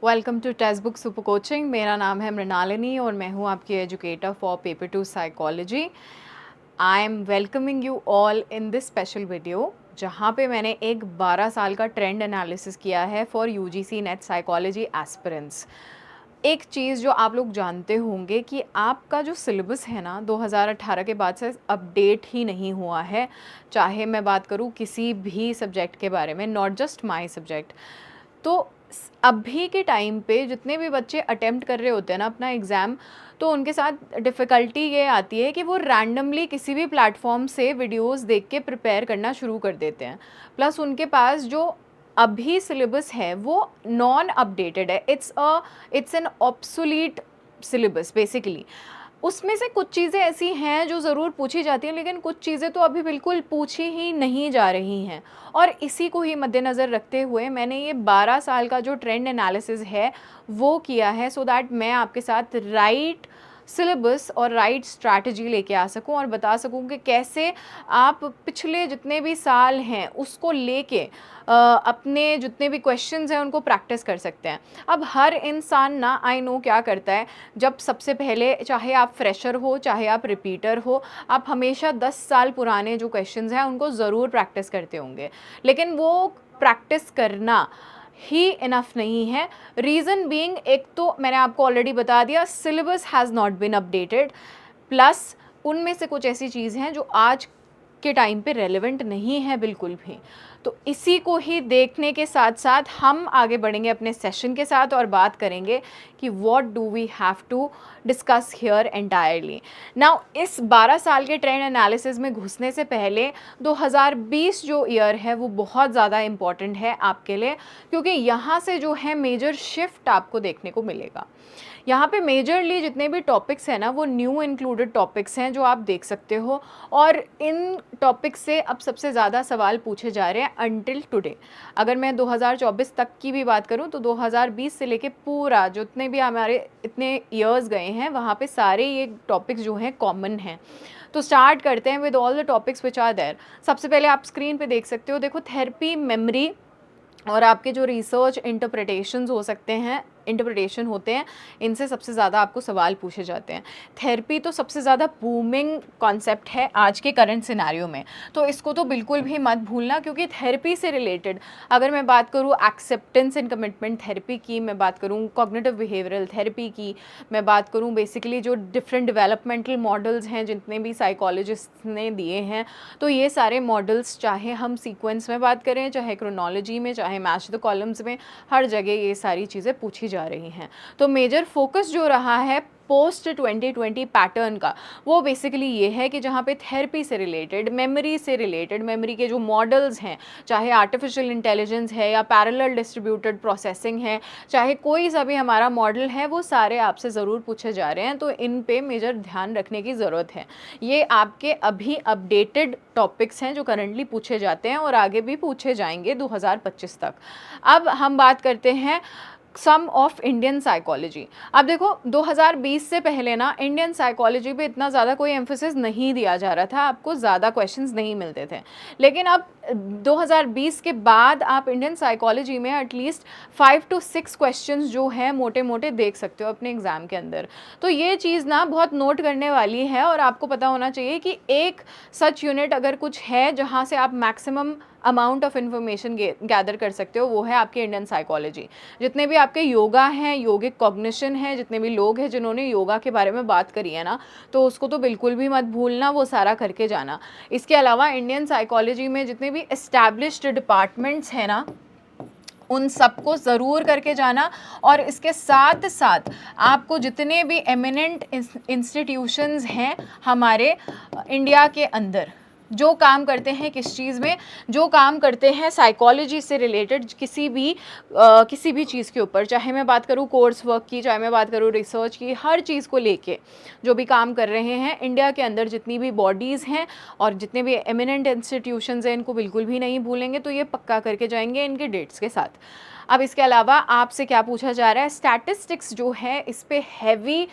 Welcome to text book super coaching. मेरा नाम है मृणालिनी और मैं हूँ आपकी educator for paper 2 psychology. I am welcoming you all in this special video जहाँ पे मैंने एक 12 साल का ट्रेंड एनालिसिस किया है for UGC net psychology aspirants. एक चीज़ जो आप लोग जानते होंगे कि आपका जो सिलेबस है ना 2018 के बाद से अपडेट ही नहीं हुआ है। चाहे मैं बात करूँ किसी भी सब्जेक्ट के बारे में, नॉट जस्ट माई सब्जेक्ट। तो अभी के टाइम पे जितने भी बच्चे अटेम्प्ट कर रहे होते हैं ना अपना एग्ज़ाम, तो उनके साथ डिफ़िकल्टी ये आती है कि वो रैंडमली किसी भी प्लेटफॉर्म से वीडियोस देख के प्रिपेयर करना शुरू कर देते हैं। प्लस उनके पास जो अभी सिलेबस है वो नॉन अपडेटेड है। It's an obsolete syllabus basically. उसमें से कुछ चीज़ें ऐसी हैं जो ज़रूर पूछी जाती हैं, लेकिन कुछ चीज़ें तो अभी बिल्कुल पूछी ही नहीं जा रही हैं। और इसी को ही मद्देनज़र रखते हुए मैंने ये 12 साल का जो ट्रेंड एनालिसिस है वो किया है, सो दैट मैं आपके साथ राइट सिलेबस और राइट स्ट्रैटेजी लेके आ सकूं और बता सकूं कि कैसे आप पिछले जितने भी साल हैं उसको लेके अपने जितने भी क्वेश्चंस हैं उनको प्रैक्टिस कर सकते हैं। अब हर इंसान ना आई नो क्या करता है, जब सबसे पहले चाहे आप फ्रेशर हो चाहे आप रिपीटर हो, आप हमेशा 10 साल पुराने जो क्वेश्चंस हैं उनको ज़रूर प्रैक्टिस करते होंगे, लेकिन वो प्रैक्टिस करना ही इनफ नहीं है। रीज़न बीइंग, एक तो मैंने आपको ऑलरेडी बता दिया, syllabus has not been updated, plus उनमें से कुछ ऐसी चीज़ हैं जो आज के टाइम पे रेलेवेंट नहीं है बिल्कुल भी। तो इसी को ही देखने के साथ साथ हम आगे बढ़ेंगे अपने सेशन के साथ और बात करेंगे कि what do we have to discuss here entirely. Now इस 12 साल के ट्रेंड एनालिसिस में घुसने से पहले 2020 जो ईयर है वो बहुत ज़्यादा इम्पॉर्टेंट है आपके लिए, क्योंकि यहाँ से जो है मेजर शिफ्ट आपको देखने को मिलेगा। यहाँ पे मेजरली जितने भी टॉपिक्स हैं ना वो न्यू इंक्लूडेड टॉपिक्स हैं जो आप देख सकते हो, और इन टॉपिक्स से अब सबसे ज़्यादा सवाल पूछे जा रहे हैं अंटिल टुडे। अगर मैं 2024 तक की भी बात करूँ तो 2020 से लेके पूरा जितने भी हमारे इतने ईयर्स गए हैं वहाँ पे सारे ये टॉपिक्स जो हैं कॉमन हैं। तो स्टार्ट करते हैं with all the topics which are there. सबसे पहले आप स्क्रीन पे देख सकते हो, देखो थेरेपी, मेमोरी और आपके जो रिसर्च इंटरप्रिटेशंस हो सकते हैं, इंटरप्रिटेशन होते हैं, इनसे सबसे ज़्यादा आपको सवाल पूछे जाते हैं। थेरेपी तो सबसे ज़्यादा बूमिंग कॉन्सेप्ट है आज के करंट सिनेरियो में, तो इसको तो बिल्कुल भी मत भूलना, क्योंकि थेरेपी से रिलेटेड अगर मैं बात करूँ एक्सेप्टेंस एंड कमिटमेंट थेरेपी की, मैं बात करूँ कॉग्निटिव बिहेवियरल थेरेपी की, मैं बात करूँ बेसिकली जो डिफरेंट डेवलपमेंटल मॉडल्स हैं जितने भी साइकोलॉजिस्ट ने दिए हैं, तो ये सारे मॉडल्स चाहे हम सीक्वेंस में बात करें, चाहे क्रोनोलॉजी में, चाहे मैच द कॉलम्स में, हर जगह ये सारी चीज़ें पूछी जा रही हैं। तो मेजर फोकस जो रहा है पोस्ट 2020 पैटर्न का, वो बेसिकली ये है कि जहाँ पे थेरेपी से रिलेटेड, मेमोरी से रिलेटेड, मेमोरी के जो मॉडल्स हैं, चाहे आर्टिफिशियल इंटेलिजेंस है या पैरेलल डिस्ट्रीब्यूटेड प्रोसेसिंग है, चाहे कोई सा भी हमारा मॉडल है, वो सारे आपसे ज़रूर पूछे जा रहे हैं। तो इन पे मेजर ध्यान रखने की ज़रूरत है। ये आपके अभी अपडेटेड टॉपिक्स हैं जो करंटली पूछे जाते हैं और आगे भी पूछे जाएंगे 2025 तक। अब हम बात करते हैं सम ऑफ इंडियन साइकोलॉजी। अब देखो 2020 से पहले ना इंडियन साइकोलॉजी पे इतना ज़्यादा कोई एम्फोसिस नहीं दिया जा रहा था, आपको ज़्यादा क्वेश्चंस नहीं मिलते थे। लेकिन अब 2020 के बाद आप इंडियन साइकोलॉजी में एटलीस्ट 5 to 6 क्वेश्चंस जो हैं मोटे मोटे देख सकते हो अपने एग्ज़ाम के अंदर। तो ये चीज़ ना बहुत नोट करने वाली है, और आपको पता होना चाहिए कि एक सच यूनिट अगर कुछ है जहाँ से आप maximum amount of information gather कर सकते हो, वो है आपके इंडियन साइकोलॉजी। जितने भी आपके योगा हैं, योगिक कॉग्निशन है, जितने भी लोग हैं जिन्होंने योगा के बारे में बात करी है ना, तो उसको तो बिल्कुल भी मत भूलना, वो सारा करके जाना। इसके अलावा इंडियन साइकोलॉजी में जितने भी एस्टैब्लिश्ड डिपार्टमेंट्स हैं ना, उन सबको ज़रूर करके जाना। और इसके साथ साथ आपको जितने भी एमिनेंट इंस्टीट्यूशंस हैं हमारे इंडिया के अंदर जो काम करते हैं, किस चीज़ में जो काम करते हैं, साइकोलॉजी से रिलेटेड किसी भी चीज़ के ऊपर, चाहे मैं बात करूँ कोर्स वर्क की, चाहे मैं बात करूँ रिसर्च की, हर चीज़ को लेके जो भी काम कर रहे हैं इंडिया के अंदर, जितनी भी बॉडीज़ हैं और जितने भी एमिनेंट इंस्टीट्यूशंस हैं, इनको बिल्कुल भी नहीं भूलेंगे। तो ये पक्का करके जाएंगे इनके डेट्स के साथ। अब इसके अलावा आपसे क्या पूछा जा रहा है, स्टैटिस्टिक्स जो है इस पे हैवी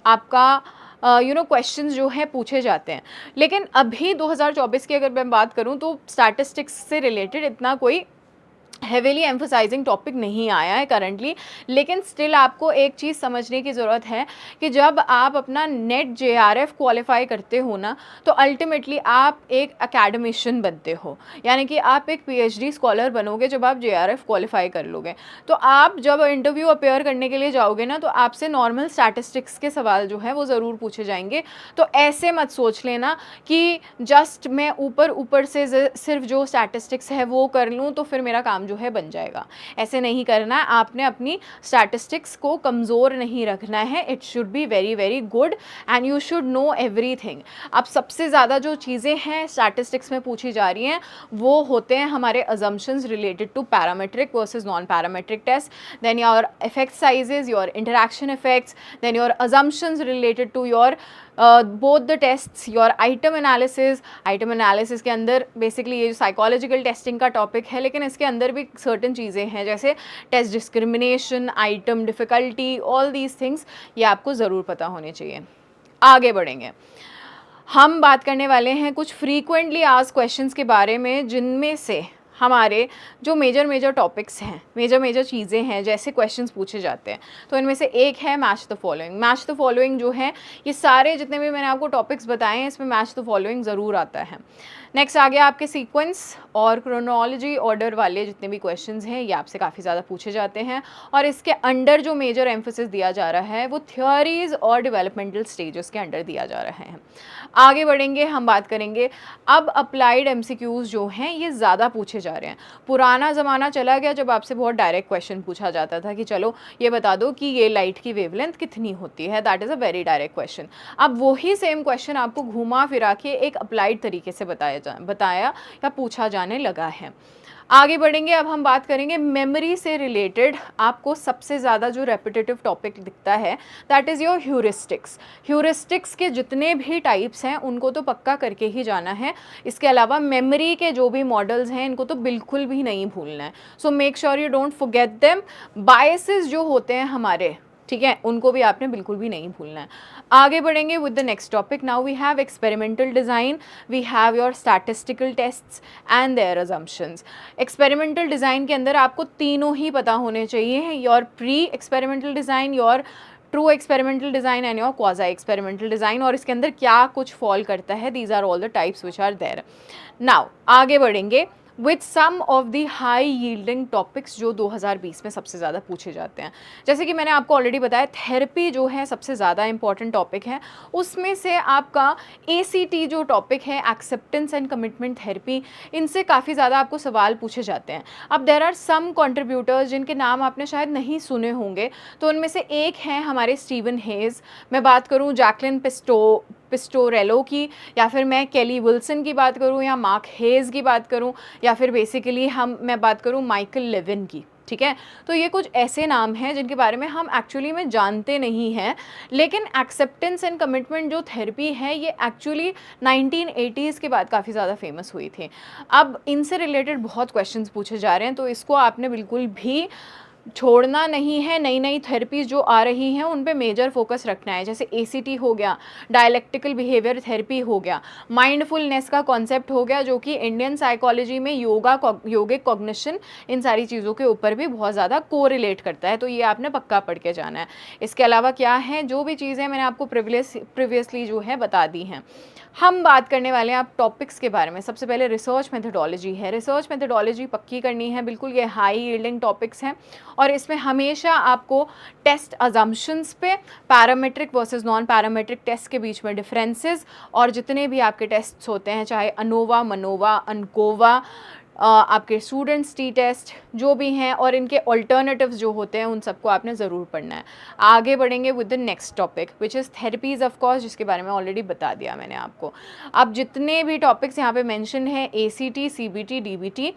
आपका क्वेश्चंस जो हैं पूछे जाते हैं। लेकिन अभी 2024 की अगर मैं बात करूं तो स्टैटिस्टिक्स से रिलेटेड इतना कोई हेविली एम्फोसाइजिंग टॉपिक नहीं आया है करंटली, लेकिन स्टिल आपको एक चीज़ समझने की ज़रूरत है कि जब आप अपना नेट जेआरएफ क्वालिफाई करते हो ना, तो अल्टीमेटली आप एक एकेडमिशियन बनते हो, यानी कि आप एक पीएचडी स्कॉलर बनोगे जब आप जेआरएफ क्वालिफाई कर लोगे। तो आप जब इंटरव्यू अपेयर करने के लिए जाओगे ना, तो आपसे नॉर्मल स्टैटिस्टिक्स के सवाल जो है वो ज़रूर पूछे जाएंगे। तो ऐसे मत सोच लेना कि जस्ट मैं ऊपर ऊपर से सिर्फ जो स्टैटिस्टिक्स है वो कर लूँ तो फिर मेरा काम जो है बन जाएगा। ऐसे नहीं करना है, आपने अपनी स्टैटिस्टिक्स को कमज़ोर नहीं रखना है। It should be very very good and you should know everything. अब सबसे ज़्यादा जो चीज़ें हैं स्टैटिस्टिक्स में पूछी जा रही हैं वो होते हैं हमारे assumptions related to parametric versus non parametric test, then your effect sizes, your interaction effects, then your assumptions related to your both the tests, your item analysis. Item analysis के अंदर बेसिकली ये जो साइकोलॉजिकल टेस्टिंग का topic है, लेकिन इसके अंदर भी सर्टेन चीज़ें हैं जैसे test discrimination, item difficulty, all these things ये आपको ज़रूर पता होने चाहिए। आगे बढ़ेंगे, हम बात करने वाले हैं कुछ फ्रीक्वेंटली आस्क्ड क्वेश्चंस के बारे में, जिनमें से हमारे जो मेजर टॉपिक्स हैं, मेजर चीज़ें हैं जैसे क्वेश्चंस पूछे जाते हैं। तो इनमें से एक है match the following. Match the following जो है, ये सारे जितने भी मैंने आपको टॉपिक्स बताए हैं इसमें मैच द फॉलोइंग ज़रूर आता है। नेक्स्ट आ गया आपके सीक्वेंस और क्रोनोलॉजी ऑर्डर वाले जितने भी क्वेश्चंस हैं ये आपसे काफ़ी ज़्यादा पूछे जाते हैं, और इसके अंडर जो मेजर एम्फोसिस दिया जा रहा है वो थ्योरीज और डेवलपमेंटल स्टेजेस के अंडर दिया जा रहा है। आगे बढ़ेंगे, हम बात करेंगे अब अप्लाइड एमसीक्यूज़ जो हैं ये ज़्यादा पूछे जा रहे हैं। पुराना ज़माना चला गया जब आपसे बहुत डायरेक्ट क्वेश्चन पूछा जाता था कि चलो ये बता दो कि ये लाइट की वेवलेंथ कितनी होती है, that is a very direct question. अब वही सेम क्वेश्चन आपको घुमा फिरा के एक अप्लाइड तरीके से बताया या पूछा जाने लगा है। आगे बढ़ेंगे, अब हम बात करेंगे मेमोरी से रिलेटेड आपको सबसे ज़्यादा जो रेपिटेटिव टॉपिक दिखता है that is your heuristics. Heuristics के जितने भी टाइप्स हैं उनको तो पक्का करके ही जाना है। इसके अलावा मेमोरी के जो भी मॉडल्स हैं इनको तो बिल्कुल भी नहीं भूलना है। So make sure you don't forget them. Biases जो होते हैं हमारे, ठीक है, उनको भी आपने बिल्कुल भी नहीं भूलना है। आगे बढ़ेंगे with the next topic. Now we have experimental design, we have your statistical tests and their assumptions. Experimental design के अंदर आपको तीनों ही पता होने चाहिए, your pre experimental design, your true experimental design and your quasi experimental design, और इसके अंदर क्या कुछ फॉल करता है। These are all the types which are there. Now आगे बढ़ेंगे with some of the high yielding topics जो 2020 में सबसे ज़्यादा पूछे जाते हैं। जैसे कि मैंने आपको ऑलरेडी बताया, थेरेपी जो है सबसे ज़्यादा इंपॉर्टेंट टॉपिक है। उसमें से आपका ACT जो टॉपिक है, एक्सेप्टेंस एंड कमिटमेंट थेरेपी, इनसे काफ़ी ज़्यादा आपको सवाल पूछे जाते हैं। अब देर आर सम कंट्रीब्यूटर्स जिनके नाम आपने शायद नहीं सुने होंगे, तो उनमें से एक हैं हमारे स्टीवन हेज। मैं बात करूँ जैकलिन पिस्टोरेलो की, या फिर मैं केली विल्सन की बात करूँ, या मार्क हेज की बात करूँ, या फिर बेसिकली मैं बात करूँ माइकल लेविन की। ठीक है, तो ये कुछ ऐसे नाम हैं जिनके बारे में हम एक्चुअली में जानते नहीं हैं, लेकिन एक्सेप्टेंस एंड कमिटमेंट जो थेरेपी है ये एक्चुअली 1980s के बाद काफ़ी ज़्यादा फेमस हुई थी। अब इनसे रिलेटेड बहुत क्वेश्चंस पूछे जा रहे हैं, तो इसको आपने बिल्कुल भी छोड़ना नहीं है। नई नई थेरेपीज़ जो आ रही हैं उन पे मेजर फोकस रखना है, जैसे ACT हो गया, डायलेक्टिकल बिहेवियर थेरेपी हो गया, माइंडफुलनेस का कॉन्सेप्ट हो गया जो कि इंडियन साइकोलॉजी में योगिक कॉग्निशन, इन सारी चीज़ों के ऊपर भी बहुत ज़्यादा कोरिलेट करता है, तो ये आपने पक्का पढ़ के जाना है। इसके अलावा क्या है, जो भी चीज़ें मैंने आपको प्रीवियसली जो है बता दी हैं। हम बात करने वाले हैं आप टॉपिक्स के बारे में। सबसे पहले रिसर्च मेथडोलॉजी है। रिसर्च मेथडोलॉजी पक्की करनी है, बिल्कुल ये हाई यील्डिंग टॉपिक्स हैं, और इसमें हमेशा आपको टेस्ट अजम्पशंस पे, parametric versus non parametric test के बीच में डिफरेंसेस, और जितने भी आपके टेस्ट्स होते हैं चाहे अनोवा, मनोवा, अनकोवा, आपके स्टूडेंट्स टी टेस्ट जो भी हैं, और इनके ऑल्टरनेटिव्स जो होते हैं उन सबको आपने ज़रूर पढ़ना है। आगे बढ़ेंगे with the next topic which is therapies of course, जिसके बारे में ऑलरेडी बता दिया मैंने आपको। अब जितने भी टॉपिक्स यहाँ पे मेंशन हैं, ACT, CBT, DBT,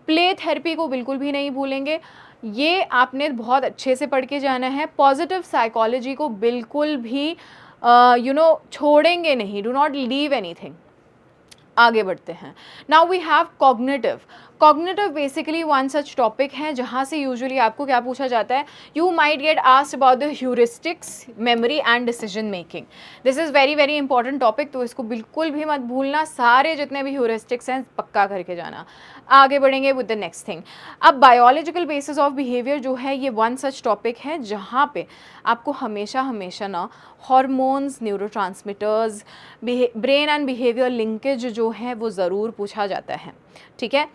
play therapy को बिल्कुल भी नहीं भूलेंगे, ये आपने बहुत अच्छे से पढ़ के जाना है। पॉजिटिव साइकोलॉजी को बिल्कुल भी छोड़ेंगे नहीं, डू नॉट लीव एनीथिंग। आगे बढ़ते हैं। Now we have cognitive. Cognitive basically one such topic है जहाँ से यूजुअली आपको क्या पूछा जाता है, you might get asked about the heuristics, memory and decision making. This is very very important topic, तो इसको बिल्कुल भी मत भूलना, सारे जितने भी ह्यूरिस्टिक्स हैं पक्का करके जाना। आगे बढ़ेंगे विद द नेक्स्ट थिंग। अब बायोलॉजिकल बेसिस ऑफ बिहेवियर जो है ये वन सच टॉपिक है जहाँ पे आपको हमेशा हमेशा ना hormones, neurotransmitters, brain and behaviour linkage जो है वो ज़रूर पूछा जाता है। ठीक है,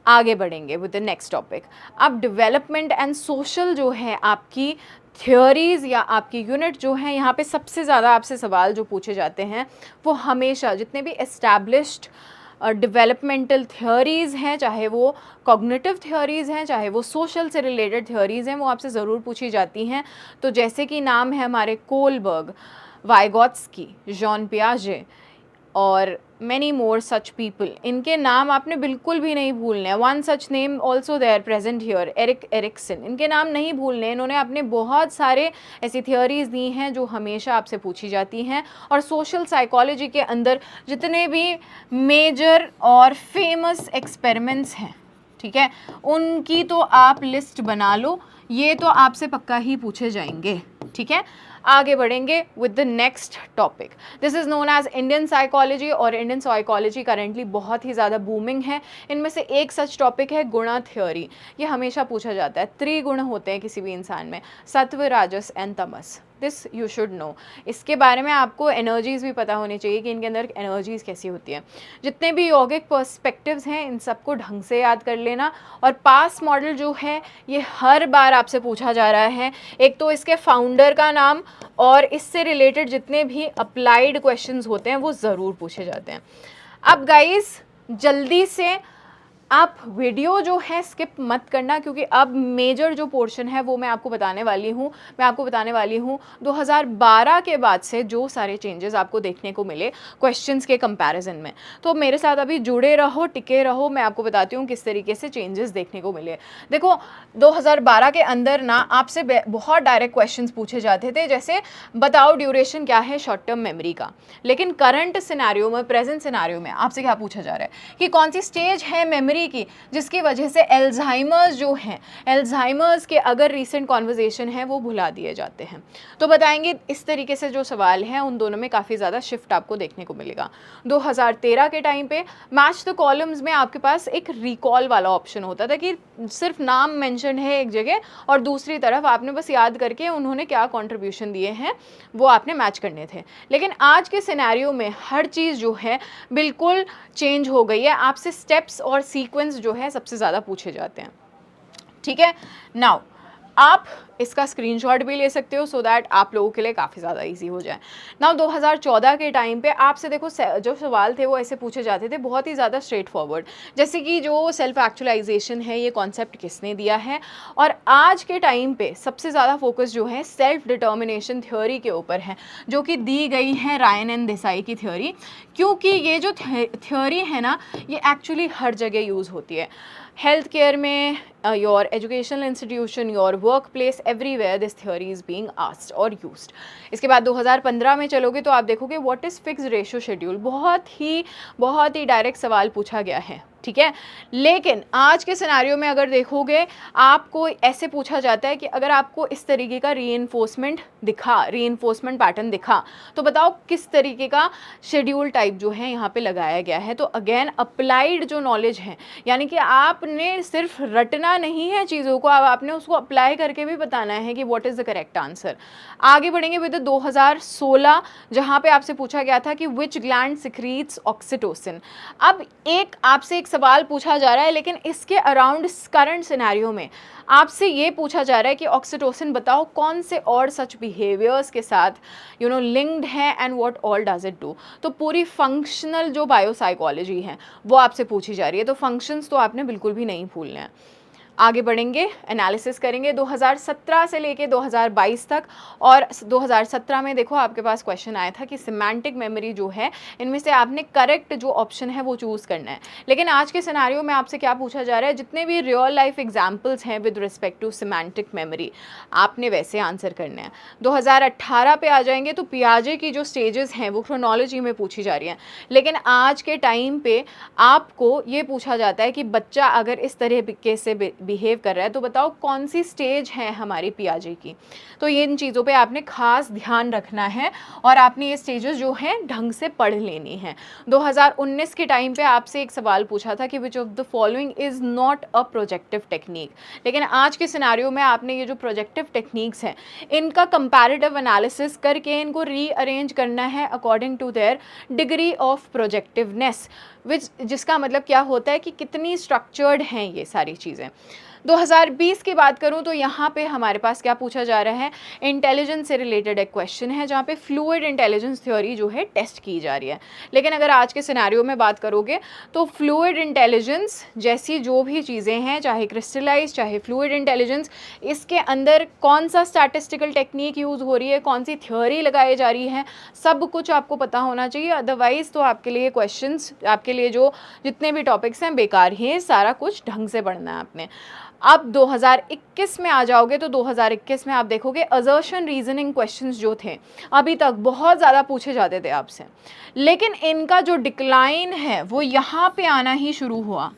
आगे बढ़ेंगे विद द नेक्स्ट टॉपिक। अब डेवलपमेंट एंड सोशल जो है आपकी थ्योरीज़ या आपकी यूनिट जो है, यहाँ पे सबसे ज़्यादा आपसे सवाल जो पूछे जाते हैं वो हमेशा जितने भी एस्टैब्लिश्ड डेवलपमेंटल थ्योरीज़ हैं, चाहे वो कॉग्निटिव थ्योरीज़ हैं, चाहे वो सोशल से रिलेटेड थ्योरीज़ हैं, वो आपसे ज़रूर पूछी जाती हैं। तो जैसे कि नाम है हमारे कोलबर्ग, वाइगॉत्स्की, जॉन पियाजे और मैनी मोर सच पीपल, इनके नाम आपने बिल्कुल भी नहीं भूलने हैं। One such name also there present here, Erik Erikson, इनके नाम नहीं भूलने। इन्होंने अपने बहुत सारे ऐसी थियोरीज़ दी हैं जो हमेशा आपसे पूछी जाती हैं। और सोशल साइकोलॉजी के अंदर जितने भी मेजर और फेमस एक्सपेरिमेंट्स हैं, ठीक है, उनकी तो आप लिस्ट बना लो, ये तो आपसे पक्का ही पूछे जाएंगे। ठीक है, आगे बढ़ेंगे with the next topic. This is known as Indian psychology, और इंडियन साइकोलॉजी करेंटली बहुत ही ज़्यादा बूमिंग है। इनमें से एक सच टॉपिक है गुणा थ्योरी। ये हमेशा पूछा जाता है। त्रिगुण होते हैं किसी भी इंसान में, सत्व, राजस and Tamas. This you should know. इसके बारे में आपको एनर्जीज़ भी पता होनी चाहिए कि इनके अंदर एनर्जीज़ कैसी होती हैं। जितने भी यौगिक पर्सपेक्टिव्स हैं इन सबको ढंग से याद कर लेना। और पास मॉडल जो है ये हर बार आपसे पूछा जा रहा है। एक तो इसके फाउंडर का नाम और इससे रिलेटेड जितने भी अप्लाइड क्वेश्चंस होते हैं वो ज़रूर पूछे जाते हैं। अब गाइस जल्दी से आप वीडियो जो है स्किप मत करना, क्योंकि अब मेजर जो पोर्शन है वो मैं आपको बताने वाली हूँ। 2012 के बाद से जो सारे चेंजेस आपको देखने को मिले क्वेश्चंस के कंपैरिजन में। तो मेरे साथ अभी जुड़े रहो, टिके रहो, मैं आपको बताती हूँ किस तरीके से चेंजेस देखने को मिले। देखो 2012 के अंदर ना आपसे बहुत डायरेक्ट क्वेश्चंस पूछे जाते थे, जैसे बताओ ड्यूरेशन क्या है शॉर्ट टर्म मेमोरी का। लेकिन करंट सिनेरियो में, प्रेजेंट सिनेरियो में आपसे क्या पूछा जा रहा है कि कौन सी स्टेज है मेमोरी की जिसकी वजह से एल्जाइमर्स जो हैं, एल्जाइमर्स के अगर रीसेंट कॉन्वर्जेशन है वो भुला दिए जाते हैं। तो बताएंगे इस तरीके से जो सवाल हैं उन दोनों में काफ़ी ज़्यादा शिफ्ट आपको देखने को मिलेगा। 2013 के टाइम पे मैच द कॉलम्स में आपके पास एक रिकॉल वाला ऑप्शन होता था कि सिर्फ नाम मेंशन है एक जगह और दूसरी तरफ आपने बस याद करके उन्होंने क्या कंट्रीब्यूशन दिए हैं वो आपने मैच करने थे। लेकिन आज के सिनेरियो में हर चीज़ जो है बिल्कुल चेंज हो गई है। आपसे स्टेप्स और सीक्वेंस जो है सबसे ज़्यादा पूछे जाते हैं। ठीक है, नाउ आप इसका स्क्रीनशॉट भी ले सकते हो सो दैट आप लोगों के लिए काफ़ी ज़्यादा इजी हो जाए। नाउ 2014 के टाइम पे आपसे देखो जो सवाल थे वो ऐसे पूछे जाते थे, बहुत ही ज़्यादा स्ट्रेट फॉरवर्ड, जैसे कि जो सेल्फ एक्चुअलाइजेशन है ये कॉन्सेप्ट किसने दिया है। और आज के टाइम पे सबसे ज़्यादा फोकस जो है सेल्फ डिटर्मिनेशन थ्योरी के ऊपर है, जो कि दी गई है रायन एंड देसाई की थ्योरी। क्योंकि ये जो थ्योरी है ना ये एक्चुअली हर जगह यूज़ होती है, हेल्थ केयर में, your educational institution, your work place, everywhere this theory is being asked और यूज्ड। इसके बाद 2015 में चलोगे तो आप देखोगे what is fixed ratio schedule, बहुत ही डायरेक्ट सवाल पूछा गया है। ठीक है, लेकिन आज के सिनेरियो में अगर देखोगे आपको ऐसे पूछा जाता है कि अगर आपको इस तरीके का रीइंफोर्समेंट पैटर्न दिखा तो बताओ किस तरीके का शेड्यूल टाइप जो है यहाँ पे लगाया गया है। तो अगेन अप्लाइड जो नॉलेज है, यानी कि आपने सिर्फ रटना नहीं है चीज़ों को, अब आपने उसको अप्लाई करके भी बताना है कि what is the correct answer. आगे बढ़ेंगे विद 2016 जहाँ पे आपसे पूछा गया था कि विच ग्लैंड सिक्रीट्स ऑक्सीटोसिन। अब आपसे एक सवाल पूछा जा रहा है, लेकिन इसके अराउंड करंट सिनेरियो में आपसे ये पूछा जा रहा है कि ऑक्सीटोसिन बताओ कौन से और सच बिहेवियर्स के साथ लिंक्ड है and what all does it do. तो पूरी फंक्शनल जो बायोसाइकोलॉजी है वो आपसे पूछी जा रही है, तो फंक्शंस तो आपने बिल्कुल भी नहीं भूलना है। आगे बढ़ेंगे, एनालिसिस करेंगे 2017 से लेके 2022 तक। और 2017 में देखो आपके पास क्वेश्चन आया था कि सिमेंटिक मेमोरी जो है, इनमें से आपने करेक्ट जो ऑप्शन है वो चूज़ करना है। लेकिन आज के सिनेरियो में आपसे क्या पूछा जा रहा है, जितने भी रियल लाइफ एग्जांपल्स हैं with respect to semantic memory, आपने वैसे आंसर करने हैं। 2018 पे आ जाएंगे तो पियाजे की जो स्टेजेस हैं वो क्रोनोलॉजी में पूछी जा रही हैं। लेकिन आज के टाइम पे आपको ये पूछा जाता है कि बच्चा अगर इस तरीके से बिहेव कर रहा है तो बताओ कौन सी स्टेज है हमारी पियाजे की। तो ये इन चीज़ों पे आपने खास ध्यान रखना है और आपने ये स्टेजेस जो हैं ढंग से पढ़ लेनी है। 2019 के टाइम पे आपसे एक सवाल पूछा था कि which of the following is not a projective technique. लेकिन आज के सिनेरियो में आपने ये जो प्रोजेक्टिव टेक्निक्स हैं इनका कंपैरेटिव एनालिसिस करके इनको रीअरेंज करना है according to their degree of projectiveness, जिसका मतलब क्या होता है कि कितनी स्ट्रक्चर्ड हैं ये सारी चीज़ें। 2020 की बात करूं तो यहाँ पे हमारे पास क्या पूछा जा रहा है, इंटेलिजेंस से रिलेटेड एक क्वेश्चन है जहाँ पे फ्लूइड इंटेलिजेंस थ्योरी जो है टेस्ट की जा रही है। लेकिन अगर आज के सिनेरियो में बात करोगे तो फ्लूइड इंटेलिजेंस जैसी जो भी चीज़ें हैं, चाहे क्रिस्टलाइज चाहे फ्लूइड इंटेलिजेंस, इसके अंदर कौन सा स्टैटिस्टिकल टेक्निक यूज़ हो रही है, कौन सी थ्योरी लगाई जा रही है, सब कुछ आपको पता होना चाहिए। अदरवाइज़ तो आपके लिए क्वेश्चंस, आपके लिए जो जितने भी टॉपिक्स हैं बेकार ही हैं, सारा कुछ ढंग से पढ़ना है आपने। अब 2021 में आ जाओगे तो 2021 में आप देखोगे असर्शन रीजनिंग क्वेश्चंस जो थे अभी तक बहुत ज़्यादा पूछे जाते थे आपसे, लेकिन इनका जो डिक्लाइन है वो यहाँ पे आना ही शुरू हुआ,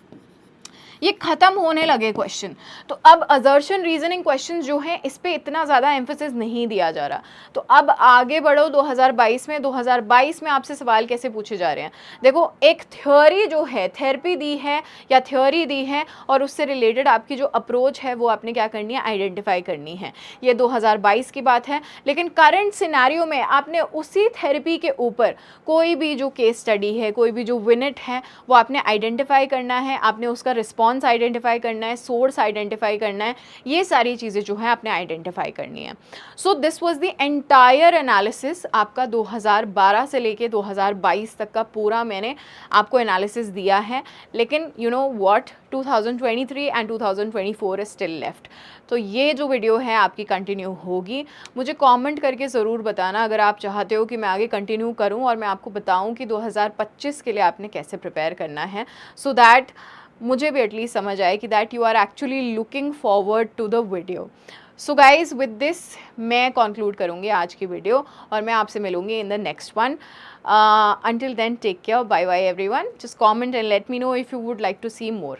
ये ख़त्म होने लगे क्वेश्चन। तो अब असर्शन रीजनिंग क्वेश्चन जो हैं इस पे इतना ज़्यादा एम्फेसिस नहीं दिया जा रहा। तो अब आगे बढ़ो 2022 में। 2022 में आपसे सवाल कैसे पूछे जा रहे हैं, देखो एक थ्योरी जो है, थेरेपी दी है या थ्योरी दी है और उससे रिलेटेड आपकी जो अप्रोच है वो आपने क्या करनी है, आइडेंटिफाई करनी है। ये 2022 की बात है। लेकिन करंट सिनेरियो में आपने उसी थेरेपी के ऊपर कोई भी जो केस स्टडी है, कोई भी जो विनेट है वो आपने आइडेंटिफाई करना है, आपने उसका रिस्पॉन्स आइडेंटिफाई करना है, सोर्स आइडेंटिफाई करना है, ये सारी चीज़ें जो है आपने आइडेंटिफाई करनी है। So this was the entire analysis आपका 2012 से लेके 2022 तक का पूरा मैंने आपको एनालिसिस दिया है। लेकिन you know what, 2023 and 2024 is still left. तो ये जो वीडियो है आपकी कंटिन्यू होगी। मुझे कमेंट करके ज़रूर बताना अगर आप चाहते हो कि मैं आगे कंटिन्यू करूं और मैं आपको बताऊं कि 2025 के लिए आपने कैसे प्रिपेयर करना है, सो दैट मुझे भी एटलीस्ट समझ आए कि that you are actually looking forward to the video. So guys with this मैं कंक्लूड करूँगी आज की वीडियो और मैं आपसे मिलूँगी in the next one. Until then, take care. Bye bye everyone. Just comment and let me know if you would like to see more.